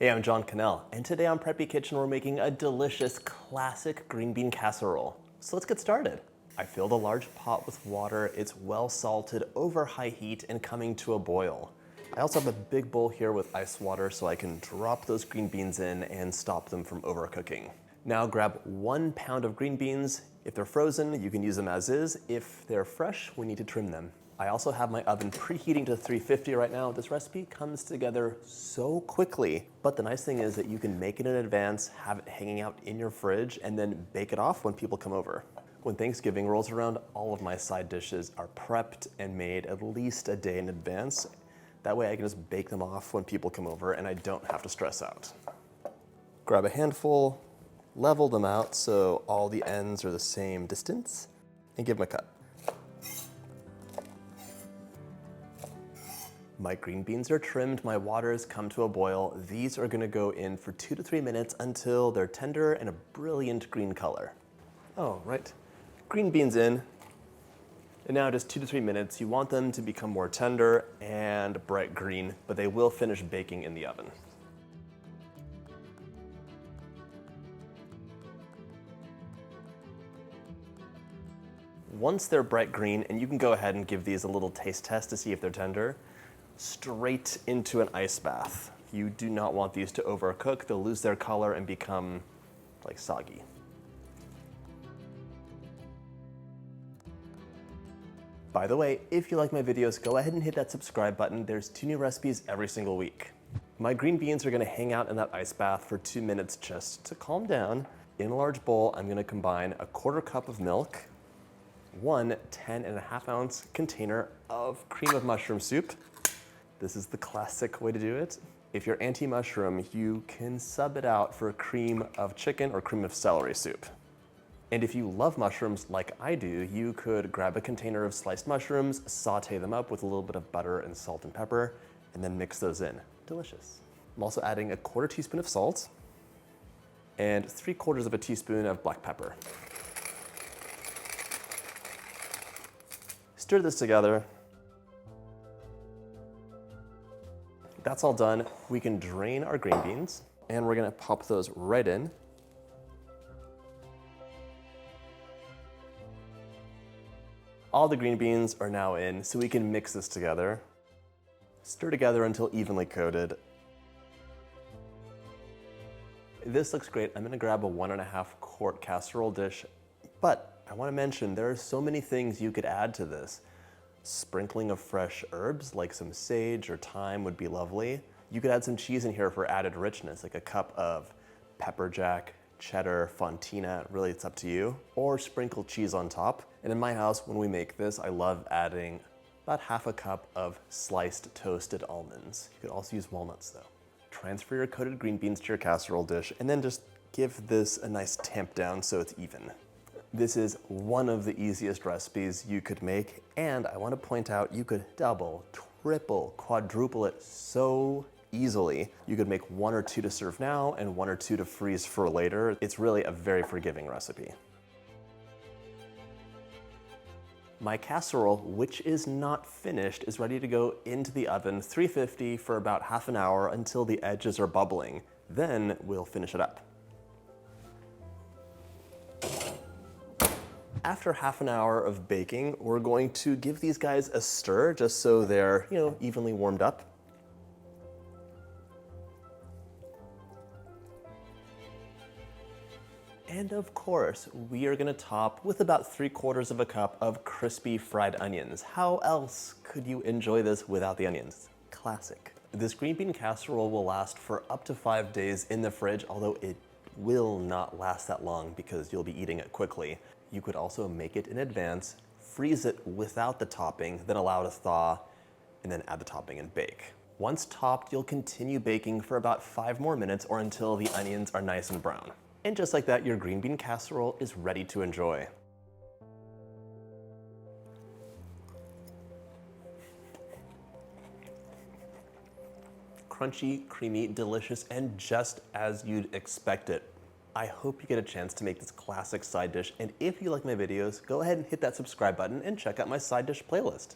Hey, I'm John Cannell, and today on Preppy Kitchen we're making a delicious classic green bean casserole. So let's get started. I filled a large pot with water. It's well salted over high heat and coming to a boil. I also have a big bowl here with ice water so I can drop those green beans in and stop them from overcooking. Now grab 1 pound of green beans. If they're frozen, you can use them as is. If they're fresh, we need to trim them. I also have my oven preheating to 350 right now. This recipe comes together so quickly, but the nice thing is that you can make it in advance, have it hanging out in your fridge, and then bake it off when people come over. When Thanksgiving rolls around, all of my side dishes are prepped and made at least a day in advance. That way I can just bake them off when people come over and I don't have to stress out. Grab a handful, level them out so all the ends are the same distance, and give them a cut. My green beans are trimmed, my water has come to a boil. These are gonna go in for 2 to 3 minutes until they're tender and a brilliant green color. Oh, right. Green beans in. And now just 2 to 3 minutes. You want them to become more tender and bright green, but they will finish baking in the oven. Once they're bright green, and you can go ahead and give these a little taste test to see if they're tender, straight into an ice bath. You do not want these to overcook. They'll lose their color and become like soggy. By the way, if you like my videos, go ahead and hit that subscribe button. There's 2 new recipes every single week. My green beans are gonna hang out in that ice bath for 2 minutes just to calm down. In a large bowl, I'm gonna combine a 1/4 cup of milk, 1 10.5 ounce container of cream of mushroom soup. This is the classic way to do it. If you're anti-mushroom, you can sub it out for cream of chicken or cream of celery soup. And if you love mushrooms like I do, you could grab a container of sliced mushrooms, saute them up with a little bit of butter and salt and pepper, and then mix those in. Delicious. I'm also adding a 1/4 teaspoon of salt and 3/4 of a teaspoon of black pepper. Stir this together. That's all done. We can drain our green beans and we're gonna pop those right in. All the green beans are now in, so we can mix this together. Stir together until evenly coated. This looks great. I'm gonna grab a 1.5 quart casserole dish, but I wanna mention there are so many things you could add to this. Sprinkling of fresh herbs, like some sage or thyme would be lovely. You could add some cheese in here for added richness, like a cup of pepper jack, cheddar, fontina, really it's up to you. Or sprinkle cheese on top. And in my house, when we make this, I love adding about 1/2 cup of sliced toasted almonds. You could also use walnuts though. Transfer your coated green beans to your casserole dish and then just give this a nice tamp down so it's even. This is one of the easiest recipes you could make, and I want to point out you could double, triple, quadruple it so easily. You could make 1 or 2 to serve now and 1 or 2 to freeze for later. It's really a very forgiving recipe. My casserole, which is not finished, is ready to go into the oven 350 for about half an hour until the edges are bubbling. Then we'll finish it up. After half an hour of baking, we're going to give these guys a stir just so they're, evenly warmed up. And of course, we are gonna top with about 3/4 of a cup of crispy fried onions. How else could you enjoy this without the onions? Classic. This green bean casserole will last for up to 5 days in the fridge, although it will not last that long because you'll be eating it quickly. You could also make it in advance, freeze it without the topping, then allow it to thaw, and then add the topping and bake. Once topped, you'll continue baking for about 5 more minutes or until the onions are nice and brown. And just like that, your green bean casserole is ready to enjoy. Crunchy, creamy, delicious, and just as you'd expect it. I hope you get a chance to make this classic side dish, and if you like my videos, go ahead and hit that subscribe button and check out my side dish playlist.